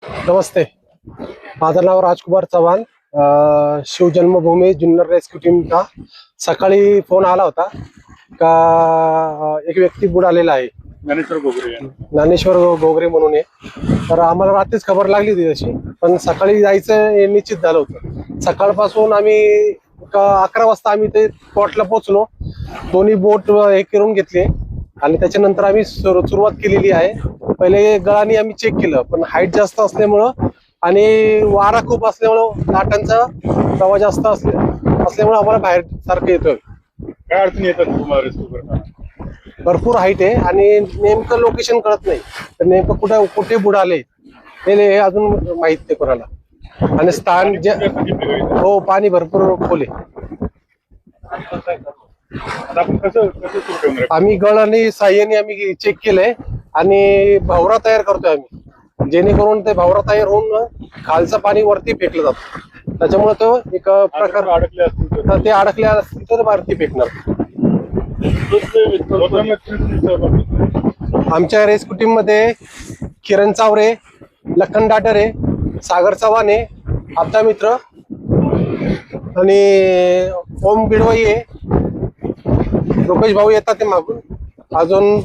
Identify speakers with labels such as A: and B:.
A: नमस्ते. माझं नाव राजकुमार चव्हाण. शिवजन्मभूमी जुन्नर रेस्क्यू टीमचा सकाळी फोन आला होता का एक व्यक्ती बुडालेला आहे. ज्ञानेश्वर गोगरे म्हणून आहे. तर आम्हाला रात्रीच खबर लागली होती तशी, पण सकाळी जायचं हे निश्चित झालं होतं. सकाळपासून आम्ही 11 वाजता आम्ही ते स्पॉटला पोहोचलो. दोन्ही बोट हे करून घेतले आणि त्याच्यानंतर आम्ही सुरुवात केलेली आहे. पहिले गळाने आम्ही चेक केलं, पण हाईट जास्त असल्यामुळं आणि वारा खूप असल्यामुळं लाटांचा प्रवाह जास्त असल्यामुळे आम्हाला बाहेर सारखं येतोय.
B: काय अडचणी येतात तुम्हाला रेस्क्यू करताना?
A: भरपूर हाईट आहे आणि नेमकं लोकेशन कळत नाही. तर नेमकं कुठे बुडाले हे अजून माहित नाही कोणाला. आणि स्थान जे हो, पाणी भरपूर खोल आहे.
B: आता आपण कसं सुरू ठेवणार आहे?
A: आम्ही गळ आणि साह्याने आम्ही चेक केलंय आणि भवरा तयार करतोय आम्ही, जेणेकरून ते भवरा तयार होऊन खालचं पाणी वरती फेकलं जातं. त्याच्यामुळे तो एक प्रकार
B: अडकले असतील
A: तर ते अडकले असतील तर वरती फेकणार. आमच्या रेस्क्यू टीम मध्ये किरण चावरे, लखन डाटरे, सागर चव्हाण आहे, आपदा मित्र आणि ओम बिडवाई आहे. रुपेश भाऊ येतात ते मागून. अजून